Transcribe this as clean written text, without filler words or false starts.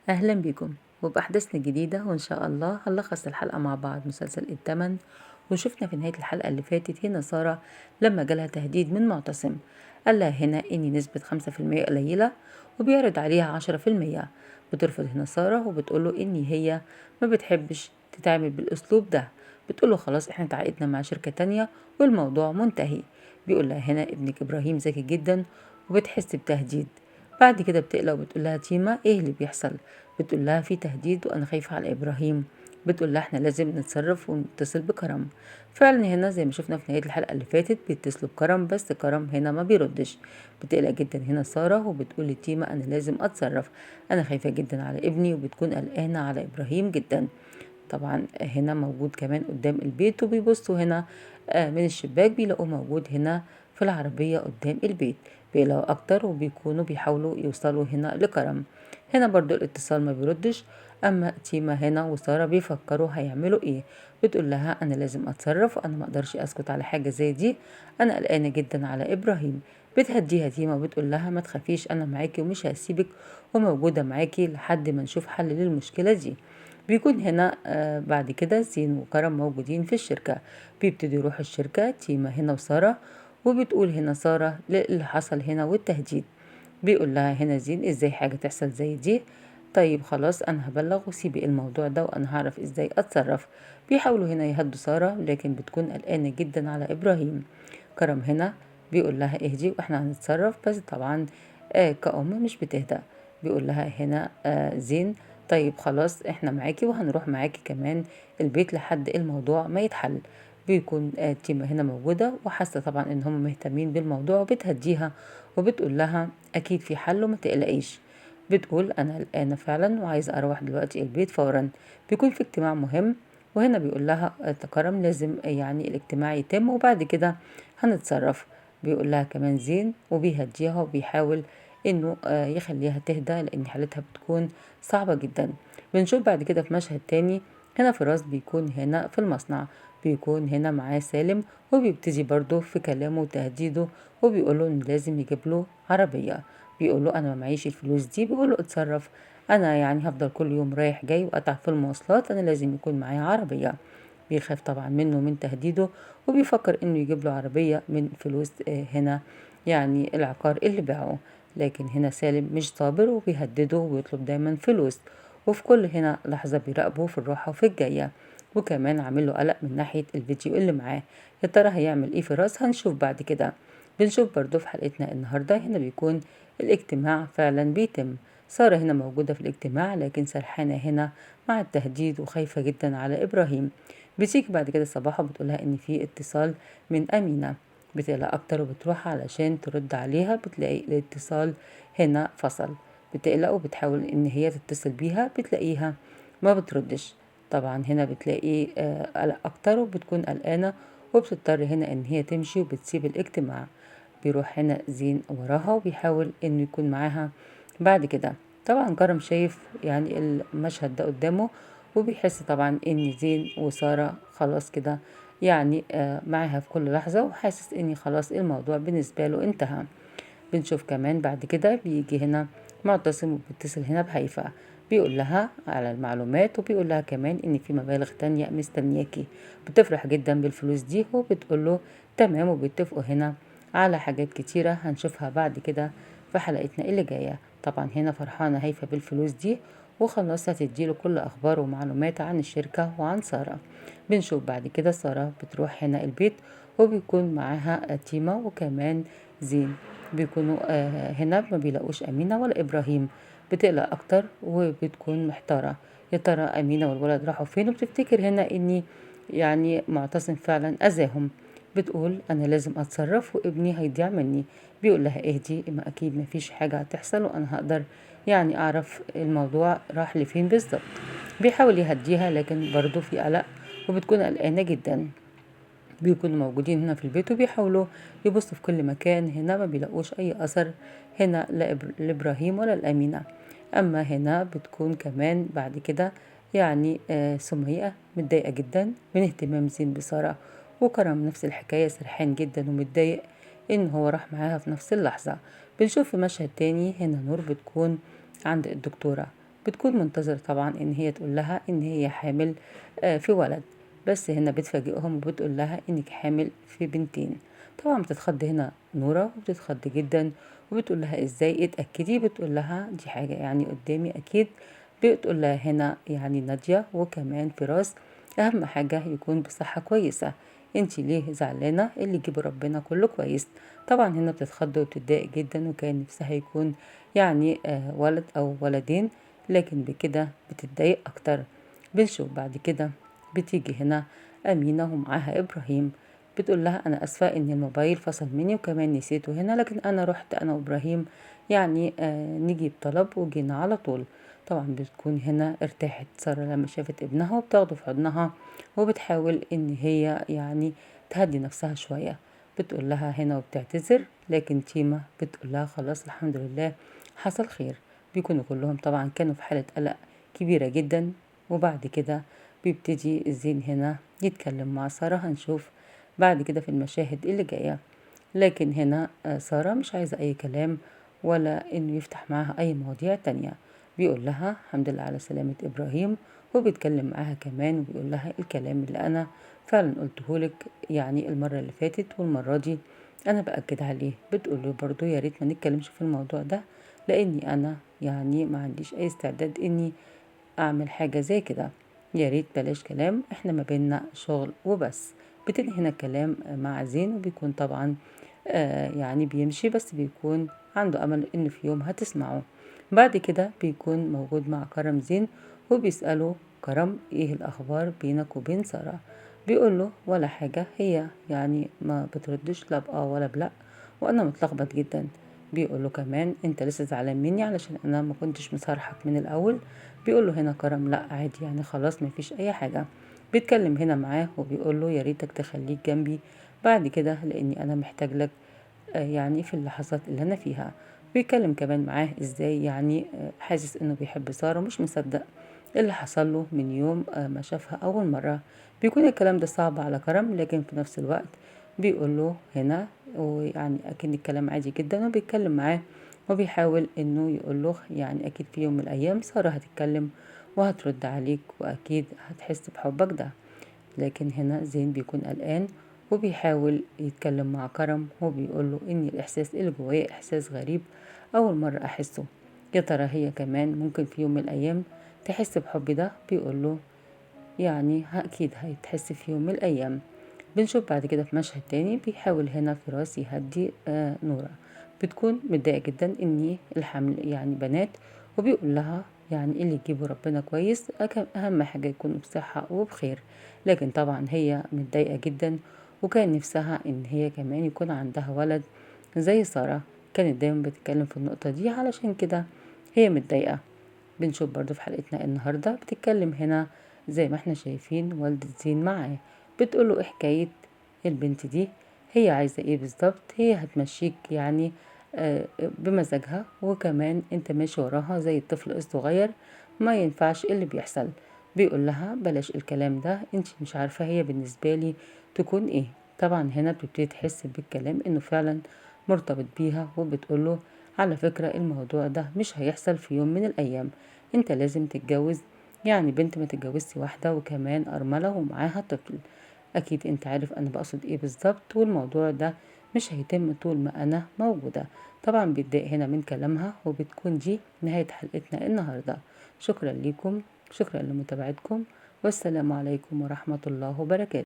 أهلا بكم وبأحداثنا الجديدة، وإن شاء الله هنلخص الحلقة مع بعض. مسلسل التمن. وشفنا في نهاية الحلقة اللي فاتت هنا سارة لما جالها تهديد من معتصم، قالها هنا إن نسبة 5% قليلة وبيعرض عليها 10%. بترفض هنا سارة وبتقوله إن هي ما بتحبش تتعامل بالأسلوب ده. بتقوله خلاص احنا تعاقدنا مع شركة تانية والموضوع منتهي. بيقولها هنا ابنك إبراهيم ذكي جدا وبتحس بتهديد. بعد كده بتقلق وبتقول لها تيما ايه اللي بيحصل. بتقول لها في تهديد وانا خايفة على ابراهيم. بتقول لها احنا لازم نتصرف ونتصل بكرم. فعلا هنا زي ما شفنا في نهاية الحلقة اللي فاتت بيتصلوا بكرم، بس كرم هنا ما بيردش. بتقلق جدا هنا سارة وبتقول لتيما انا لازم اتصرف، انا خايفة جدا على ابني، وبتكون قلقانة على ابراهيم جدا. طبعا هنا موجود كمان قدام البيت وبيبصوا هنا من الشباك بيلاقوه موجود هنا في العربية قدام البيت. بيلاقوا أكتر وبيكونوا بيحاولوا يوصلوا هنا لكرم. هنا برضو الاتصال ما بيردش. أما تيما هنا وسارة بيفكروا هيعملوا ايه. بتقول لها أنا لازم أتصرف وأنا ما أقدرش أسكت على حاجة زي دي، أنا قلقانة جدا على إبراهيم. بتهديها تيما وبتقول لها ما تخافيش، أنا معاكي ومش هسيبك وموجودة معاكي لحد ما نشوف حل للمشكلة دي. بيكون هنا بعد كده زين وكرم موجودين في الشركة. بيبتدي يروح الشركة تيما هنا وسارة، وبتقول هنا سارة اللي حصل هنا والتهديد. بيقول لها هنا زين ازاي حاجة تحصل زي دي. طيب خلاص انا هبلغ وسيبي الموضوع ده وانا هعرف ازاي اتصرف. بيحاولوا هنا يهدوا سارة لكن بتكون قلقانة جدا على ابراهيم. كرم هنا بيقول لها اهدي واحنا هنتصرف، بس طبعا كأم مش بتهدى. بيقول لها هنا زين طيب خلاص احنا معاكي وهنروح معاكي كمان البيت لحد الموضوع ما يتحل. بيكون تيما هنا موجودة وحاسة طبعا ان هم مهتمين بالموضوع وبتهديها وبتقول لها اكيد في حل وما تقلقيش. بتقول انا قلقانة فعلا وعايزة اروح دلوقتي البيت فورا. بيكون في اجتماع مهم، وهنا بيقول لها كرم لازم يعني الاجتماع يتم وبعد كده هنتصرف. بيقول لها كمان زين وبيهديها وبيحاول انه يخليها تهدى لان حالتها بتكون صعبة جدا. بنشوف بعد كده في مشهد تاني هنا فراس بيكون هنا في المصنع. بيكون هنا معاه سالم وبيبتدي برضه في كلامه وتهديده وبيقوله انه لازم يجيب له عربية. بيقوله انا ما معيش الفلوس دي. بيقوله اتصرف، انا يعني هفضل كل يوم رايح جاي واتعب في المواصلات، انا لازم يكون معايا عربية. بيخاف طبعا منه من تهديده وبيفكر انه يجيب له عربية من فلوس هنا يعني العقار اللي باعه. لكن هنا سالم مش صابر وبيهدده وبيطلب دايما فلوس، وفي كل هنا لحظة بيراقبه في الراحة وفي الجاية. وكمان عامل له قلق من ناحية الفيديو اللي معاه. يا ترى هيعمل ايه في راس؟ هنشوف بعد كده. بنشوف برضو في حلقتنا النهاردة هنا بيكون الاجتماع فعلا بيتم. سارة هنا موجودة في الاجتماع لكن سرحانة هنا مع التهديد وخايفة جدا على إبراهيم. بتيجي بعد كده صباحا بتقولها إن في اتصال من أمينة. بتقلق أكتر وبتروح علشان ترد عليها، بتلاقي الاتصال هنا فصل. بتقلق وبتحاول إن هي تتصل بيها، بتلاقيها ما بتردش. طبعا هنا بتلاقي قلق أكتر وبتكون قلقانة وبتضطر هنا إن هي تمشي وبتسيب الاجتماع. بيروح هنا زين وراها وبيحاول إنه يكون معاها. بعد كده طبعا كرم شايف يعني المشهد ده قدامه وبيحس طبعا إن زين وسارة خلاص كده يعني معاها في كل لحظة، وحاسس إن خلاص الموضوع بالنسبة له انتهى. بنشوف كمان بعد كده بيجي هنا معتصم وبيتصل هنا بهيفاء، بيقول لها على المعلومات وبيقول لها كمان ان في مبالغ تانية مستنياكي. بتفرح جدا بالفلوس دي وبتقول له تمام، وبيتفقوا هنا على حاجات كتيرة هنشوفها بعد كده في حلقتنا اللي جاية. طبعا هنا فرحانة هيفاء بالفلوس دي وخلاص هتديله كل أخبار ومعلومات عن الشركة وعن سارة. بنشوف بعد كده سارة بتروح هنا البيت وبيكون معاها تيما وكمان زين. بيكونوا هنا ما بيلاقوش أمينة ولا إبراهيم. بتقلق أكتر وبتكون محتارة، يا ترى أمينة والولد راحوا فين. وبتفتكر هنا إني يعني معتصم فعلا أذاهم. بتقول أنا لازم أتصرف وابني هيضيع مني. بيقول لها اهدي، ما أكيد ما فيش حاجة هتحصل وأنا هقدر يعني أعرف الموضوع راح لفين بالظبط. بيحاول يهديها لكن برضه في قلق وبتكون قلقانة جدا. بيكونوا موجودين هنا في البيت وبيحاولوا يبصوا في كل مكان، هنا ما بيلاقوش أي أثر هنا لإبراهيم ولا الأمينة. أما هنا بتكون كمان بعد كده يعني سمية متضايقة جدا من اهتمام زين بسارة، وكرم نفس الحكاية سرحان جدا ومتضايق إن هو راح معاها في نفس اللحظة. بنشوف في مشهد تاني هنا نور بتكون عند الدكتورة. بتكون منتظرة طبعا إن هي تقول لها إن هي حامل في ولد، بس هنا بتفاجئهم وبتقول لها إنك حامل في بنتين. طبعا بتتخض هنا نورة وبتتخض جدا، وبتقول لها إزاي اتأكدي؟ بتقول لها دي حاجة يعني قدامي أكيد. بتقول لها هنا يعني نادية وكمان فراس أهم حاجة يكون بصحة كويسة، انتي ليه زعلانة؟ اللي يجيب ربنا كله كويس. طبعا هنا بتتخض وبتتضايق جدا، وكان نفسها يكون يعني ولد أو ولدين، لكن بكده بتتضايق أكتر. بنشوف بعد كده بتيجي هنا أمينة ومعاها إبراهيم. بتقول لها أنا أسفة إن الموبايل فصل مني وكمان نسيته هنا، لكن أنا رحت أنا وإبراهيم يعني نجيب طلب وجينا على طول. طبعا بتكون هنا ارتاحت سارة لما شافت ابنها وبتاخده في حضنها، وبتحاول إن هي يعني تهدي نفسها شوية. بتقول لها هنا وبتعتذر، لكن تيما بتقول لها خلاص الحمد لله حصل خير. بيكونوا كلهم طبعا كانوا في حالة قلق كبيرة جدا. وبعد كده بيبتدي زين هنا يتكلم مع سارة، هنشوف بعد كده في المشاهد اللي جاية. لكن هنا سارة مش عايزة أي كلام ولا إنه يفتح معاها أي مواضيع تانية. بيقول لها الحمد لله على سلامة إبراهيم، وبيتكلم معاها كمان وبيقول لها الكلام اللي أنا فعلا قلتهولك يعني المرة اللي فاتت والمرة دي أنا بأكد عليه. بتقول له برضو يا ريت ما نتكلمش في الموضوع ده، لأني أنا يعني ما عنديش أي استعداد إني أعمل حاجة زي كده. يا ريت بلاش كلام، احنا ما بيننا شغل وبس. بتنهي هنا الكلام مع زين، وبيكون طبعا يعني بيمشي، بس بيكون عنده أمل إن في يوم هتسمعه. بعد كده بيكون موجود مع كرم زين، وبيسأله كرم ايه الأخبار بينك وبين سارة؟ بيقوله ولا حاجة، هي يعني ما بتردش لا بآه ولا بلأ، وأنا متلخبط جدا. بيقوله كمان انت لسه زعلان مني علشان انا ما كنتش مصارحك من الاول؟ بيقوله هنا كرم لا عادي يعني خلاص مفيش اي حاجة. بيتكلم هنا معاه وبيقوله يا ريتك تخليك جنبي بعد كده، لاني انا محتاج لك يعني في اللحظات اللي أنا فيها. بيتكلم كمان معاه إزاي يعني حاسس إنه بيحب سارة ومش مصدق اللي حصل له من يوم ما شافها أول مرة. بيكون الكلام ده صعب على كرم، لكن في نفس الوقت بيقول له هنا ويعني أكيد الكلام عادي جدا، وبيتكلم معاه وبيحاول إنه يقول له يعني أكيد في يوم من الأيام سارة هتتكلم وهترد عليك وأكيد هتحس بحبك ده. لكن هنا زين بيكون قلقان وبيحاول يتكلم مع كرم، وبيقوله إن الإحساس اللي جوايا إحساس غريب أول مرة أحسه. يا ترى هي كمان ممكن في يوم من الأيام تحس بحب ده؟ بيقوله يعني أكيد هيتحس في يوم من الأيام. بنشوف بعد كده في مشهد تاني بيحاول هنا فراس يهدي نورة. بتكون متضايقة جدا إن الحمل يعني بنات، وبيقول لها يعني اللي يجيبه ربنا كويس، أهم حاجة يكونوا بصحة وبخير. لكن طبعا هي متضايقة جدا، وكان نفسها إن هي كمان يكون عندها ولد زي سارة. كانت دايما بتتكلم في النقطة دي، علشان كده هي متضايقة. بنشوف برضو في حلقتنا النهاردة بتتكلم هنا زي ما احنا شايفين والدة زين معاه. بتقوله ايه حكاية البنت دي، هي عايزة ايه بالظبط؟ هي هتمشيك يعني بمزاجها، وكمان انت ماشي وراها زي الطفل الصغير، ما ينفعش اللي بيحصل. بيقول لها بلاش الكلام ده، انت مش عارفة هي بالنسبة لي تكون ايه. طبعا هنا بتبتدي تحس بالكلام انه فعلا مرتبط بيها، وبتقوله على فكرة الموضوع ده مش هيحصل في يوم من الأيام، انت لازم تتجوز يعني بنت، ما تتجوزش واحدة وكمان أرملة ومعاها طفل. أكيد انت عارف أنا بقصد ايه بالظبط، والموضوع ده مش هيتم طول ما أنا موجودة. طبعا بيتضايق هنا من كلامها، وبتكون دي نهاية حلقتنا النهاردة. شكرا لكم، شكرا لمتابعتكم، والسلام عليكم ورحمة الله وبركاته.